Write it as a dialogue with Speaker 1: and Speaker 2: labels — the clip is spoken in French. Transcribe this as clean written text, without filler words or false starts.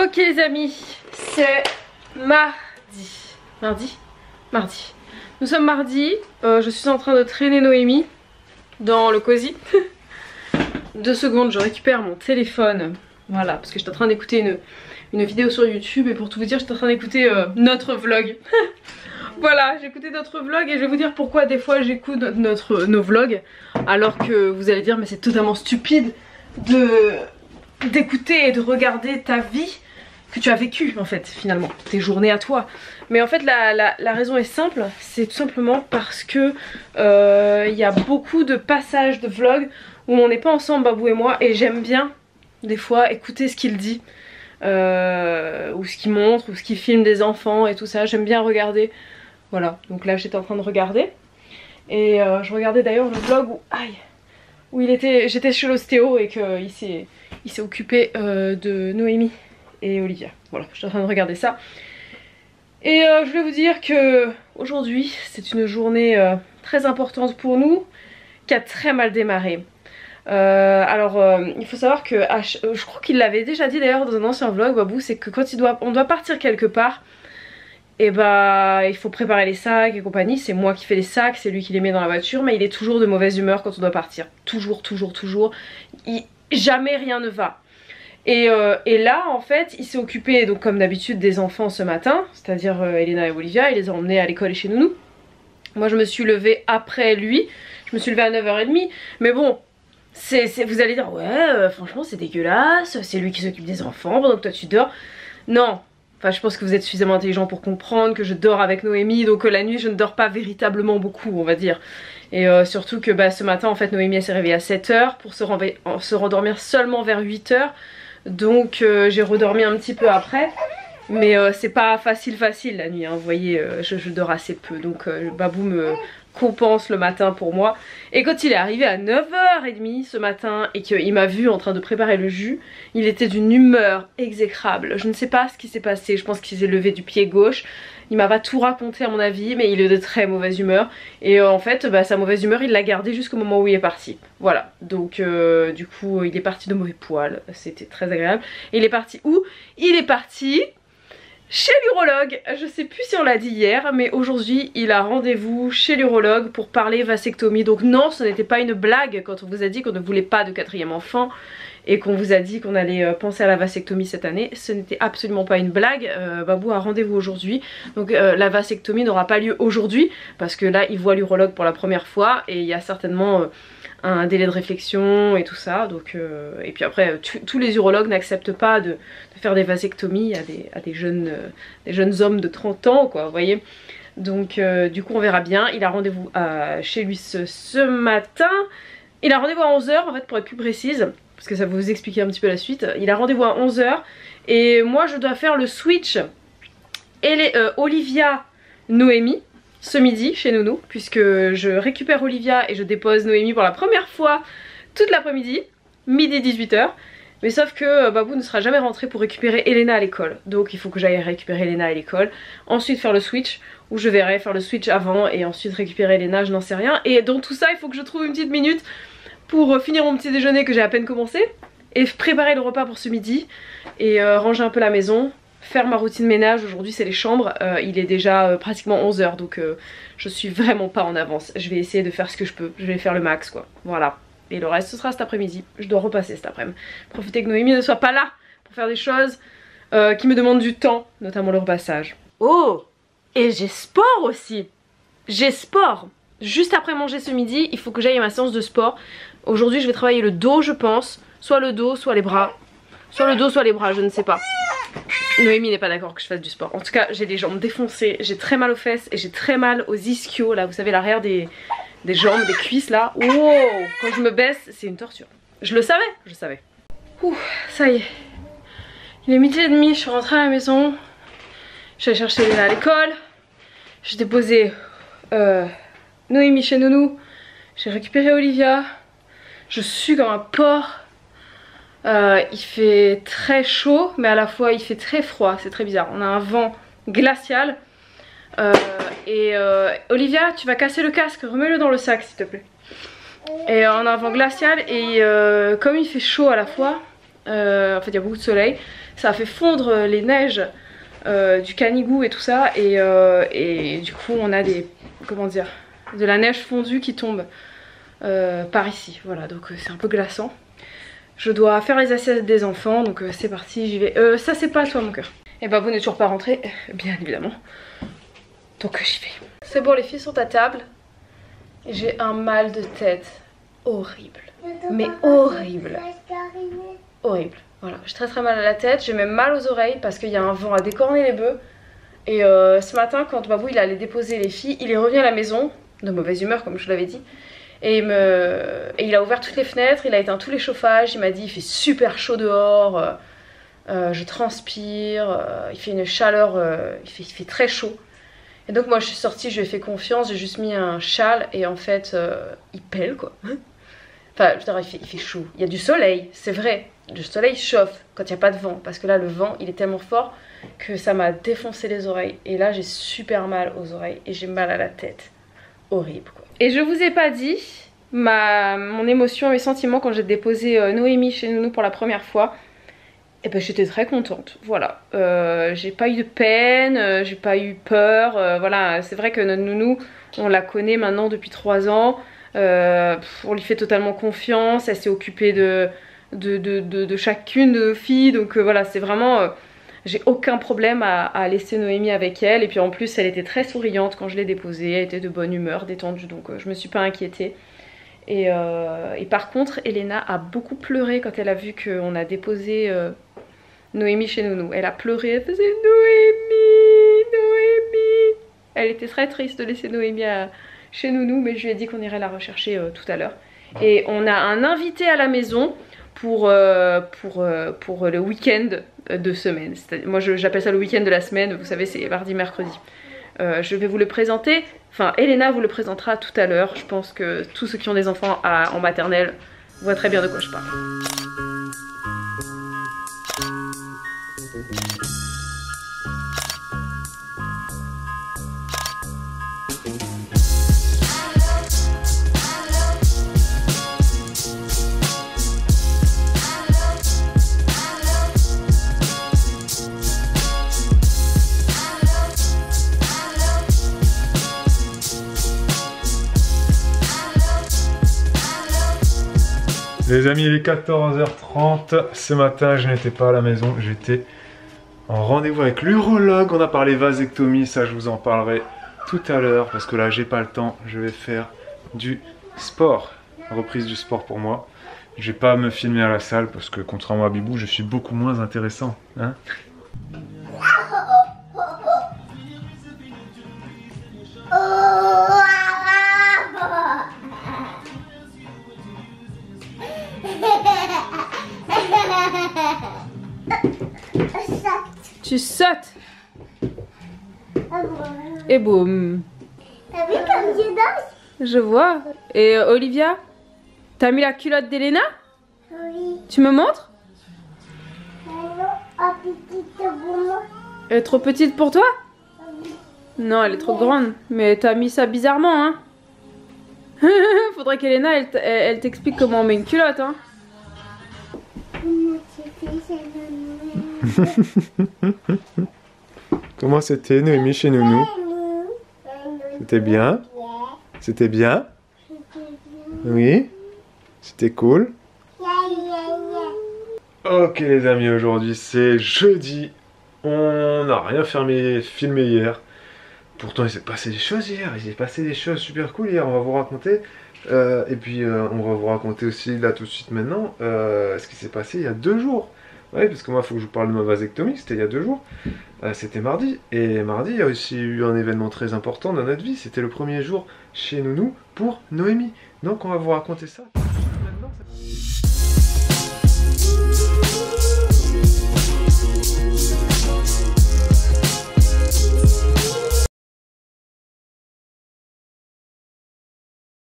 Speaker 1: Ok les amis, c'est mardi. Mardi. Nous sommes mardi, je suis en train de traîner Noémie dans le cosy. 2 secondes, je récupère mon téléphone. Voilà, parce que j'étais en train d'écouter une vidéo sur YouTube. Et pour tout vous dire, j'étais en train d'écouter notre vlog. Voilà, j'ai écouté notre vlog et je vais vous dire pourquoi des fois j'écoute nos vlogs. Alors que vous allez dire mais c'est totalement stupide d'écouter et de regarder ta vie que tu as vécue en fait finalement, tes journées à toi. Mais en fait la raison est simple, c'est tout simplement parce que il y a beaucoup de passages de vlogs où on n'est pas ensemble, Babou et moi, et j'aime bien des fois écouter ce qu'il dit, ou ce qu'il montre, ou ce qu'il filme des enfants et tout ça, j'aime bien regarder. Voilà, donc là j'étais en train de regarder et je regardais d'ailleurs le vlog où j'étais chez l'ostéo et qu'il s'est occupé de Noémie et Olivia. Voilà, je suis en train de regarder ça. Et je voulais vous dire que aujourd'hui c'est une journée très importante pour nous, qui a très mal démarré. Il faut savoir que je crois qu'il l'avait déjà dit d'ailleurs dans un ancien vlog, Babou, c'est que quand on doit partir quelque part, et bah il faut préparer les sacs et compagnie. C'est moi qui fais les sacs, c'est lui qui les met dans la voiture, mais il est toujours de mauvaise humeur quand on doit partir. Toujours. Jamais rien ne va. Et là en fait il s'est occupé donc comme d'habitude des enfants ce matin, c'est-à-dire Elena et Olivia, il les a emmenés à l'école et chez Nounou. Moi je me suis levée après lui, je me suis levée à 9h30, mais bon, vous allez dire ouais franchement c'est dégueulasse, c'est lui qui s'occupe des enfants pendant que toi tu dors. Non. Enfin je pense que vous êtes suffisamment intelligent pour comprendre que je dors avec Noémie, donc la nuit je ne dors pas véritablement beaucoup on va dire. Et surtout que ce matin en fait Noémie s'est réveillée à 7h pour se rendormir seulement vers 8h. Donc j'ai redormi un petit peu après. Mais c'est pas facile la nuit hein. Vous voyez je dors assez peu. Donc Babou me compense le matin pour moi. Et quand il est arrivé à 9h30 ce matin et qu'il m'a vu en train de préparer le jus, il était d'une humeur exécrable. Je ne sais pas ce qui s'est passé, je pense qu'il s'est levé du pied gauche. Il m'a pas tout raconté à mon avis, mais il est de très mauvaise humeur. Et en fait sa mauvaise humeur il l'a gardée jusqu'au moment où il est parti. Voilà, donc du coup il est parti de mauvais poil, c'était très agréable. Et il est parti où? Il est parti chez l'urologue. Je sais plus si on l'a dit hier, mais aujourd'hui il a rendez-vous chez l'urologue pour parler vasectomie. Donc non, ce n'était pas une blague quand on vous a dit qu'on ne voulait pas de 4e enfant et qu'on vous a dit qu'on allait penser à la vasectomie cette année. Ce n'était absolument pas une blague. Babou a rendez-vous aujourd'hui. Donc la vasectomie n'aura pas lieu aujourd'hui parce que là il voit l'urologue pour la première fois et il y a certainement un délai de réflexion et tout ça. Donc, et puis après tous les urologues n'acceptent pas de faire des vasectomies à des jeunes hommes de 30 ans quoi, vous voyez. Donc du coup on verra bien. Il a rendez-vous chez lui ce matin. Il a rendez-vous à 11h en fait pour être plus précise, parce que ça va vous expliquer un petit peu la suite. Il a rendez-vous à 11h et moi je dois faire le switch Olivia Noémie ce midi chez Nounou, puisque je récupère Olivia et je dépose Noémie pour la première fois toute l'après-midi, midi 18h. Mais sauf que Babou ne sera jamais rentré pour récupérer Elena à l'école. Donc il faut que j'aille récupérer Elena à l'école, ensuite faire le switch, ou je verrai faire le switch avant et ensuite récupérer Elena, je n'en sais rien. Et dans tout ça il faut que je trouve une petite minute pour finir mon petit déjeuner que j'ai à peine commencé, et préparer le repas pour ce midi, et ranger un peu la maison, faire ma routine ménage. Aujourd'hui c'est les chambres, il est déjà pratiquement 11h, donc je suis vraiment pas en avance. Je vais essayer de faire ce que je peux, je vais faire le max quoi, voilà. Et le reste ce sera cet après-midi, je dois repasser cet après-midi. Profiter que Noémie ne soit pas là pour faire des choses qui me demandent du temps, notamment le repassage. Oh, et j'ai sport aussi. J'ai sport. Juste après manger ce midi, il faut que j'aille à ma séance de sport. Aujourd'hui je vais travailler le dos je pense, soit le dos, soit les bras. Soit le dos, soit les bras, je ne sais pas. Noémie n'est pas d'accord que je fasse du sport. En tout cas j'ai les jambes défoncées, j'ai très mal aux fesses et j'ai très mal aux ischios là, vous savez l'arrière des jambes, des cuisses là. Wow, quand je me baisse c'est une torture. Je le savais. Ouh, ça y est. Il est 12h30, je suis rentrée à la maison. Je suis allée chercher Léna à l'école. J'ai déposé Noémie chez Nounou. J'ai récupéré Olivia. Je sue comme un porc. Il fait très chaud mais à la fois il fait très froid, c'est très bizarre. On a un vent glacial. Olivia, tu vas casser le casque, remets-le dans le sac s'il te plaît. Et on a un vent glacial et comme il fait chaud à la fois, en fait il y a beaucoup de soleil, ça a fait fondre les neiges du Canigou et tout ça, et du coup on a des, comment dire, de la neige fondue qui tombe par ici, voilà, donc c'est un peu glaçant. Je dois faire les assiettes des enfants, donc c'est parti, j'y vais. Ça c'est pas à toi mon cœur. Et bah vous n'êtes toujours pas rentré, bien évidemment, donc j'y vais. C'est bon, les filles sont à table, j'ai un mal de tête horrible, mais horrible, horrible. Voilà, j'ai très mal à la tête, j'ai même mal aux oreilles parce qu'il y a un vent à décorner les bœufs. Et ce matin quand Babou il allait déposer les filles, il est revenu à la maison, de mauvaise humeur comme je l'avais dit. Et il a ouvert toutes les fenêtres, il a éteint tous les chauffages, il m'a dit il fait super chaud dehors, je transpire, il fait une chaleur, il fait très chaud. Et donc moi je suis sortie, je lui ai fait confiance, j'ai juste mis un châle et en fait il pèle quoi. Enfin je veux dire, il fait chaud, il y a du soleil, c'est vrai, le soleil chauffe quand il n'y a pas de vent, parce que là le vent il est tellement fort que ça m'a défoncé les oreilles. Et là j'ai super mal aux oreilles et j'ai mal à la tête, horrible quoi. Et je vous ai pas dit mon émotion, mes sentiments quand j'ai déposé Noémie chez Nounou pour la première fois. Et ben j'étais très contente, voilà. J'ai pas eu de peine, j'ai pas eu peur, voilà. C'est vrai que notre Nounou, on la connaît maintenant depuis 3 ans. On lui fait totalement confiance, elle s'est occupée de chacune de nos filles. Donc voilà, c'est vraiment... j'ai aucun problème à laisser Noémie avec elle. Et puis en plus elle était très souriante quand je l'ai déposée, elle était de bonne humeur, détendue, donc je me suis pas inquiétée. Et par contre Elena a beaucoup pleuré quand elle a vu qu'on a déposé Noémie chez Nounou. Elle a pleuré, elle faisait Noémie, Noémie. Elle était très triste de laisser Noémie chez Nounou, mais je lui ai dit qu'on irait la rechercher tout à l'heure. Et on a un invité à la maison pour le week-end de semaine. Moi j'appelle ça le week-end de la semaine, vous savez c'est mardi, mercredi. Je vais vous le présenter, enfin Elena vous le présentera tout à l'heure. Je pense que tous ceux qui ont des enfants en maternelle voient très bien de quoi je parle.
Speaker 2: Les amis, il est 14h30, ce matin je n'étais pas à la maison, j'étais en rendez-vous avec l'urologue, on a parlé vasectomie, ça je vous en parlerai tout à l'heure parce que là j'ai pas le temps, je vais faire du sport, reprise du sport pour moi. Je vais pas me filmer à la salle parce que contrairement à Bibou, je suis beaucoup moins intéressant, hein.
Speaker 1: Tu sautes. Et boum.
Speaker 3: T'as vu comme je danse?
Speaker 1: Je vois. Et Olivia, t'as mis la culotte d'Elena?
Speaker 3: Oui.
Speaker 1: Tu me montres?
Speaker 3: Non, petite pour moi.
Speaker 1: Elle est trop petite pour toi?
Speaker 3: Oui.
Speaker 1: Non, elle est trop grande. Mais t'as mis ça bizarrement, hein. Faudrait qu'Elena, elle t'explique comment on met une culotte, hein.
Speaker 2: Comment c'était Noémie chez Nounou? C'était bien? C'était bien? Oui? C'était cool? Ok les amis, aujourd'hui c'est jeudi. On n'a rien filmé hier. Pourtant il s'est passé des choses hier, il s'est passé des choses super cool hier, on va vous raconter. Et puis on va vous raconter aussi là tout de suite maintenant ce qui s'est passé il y a 2 jours. Oui, parce que moi il faut que je vous parle de ma vasectomie, c'était il y a 2 jours. C'était mardi. Et mardi il y a aussi eu un événement très important dans notre vie. C'était le premier jour chez Nounou pour Noémie. Donc on va vous raconter ça.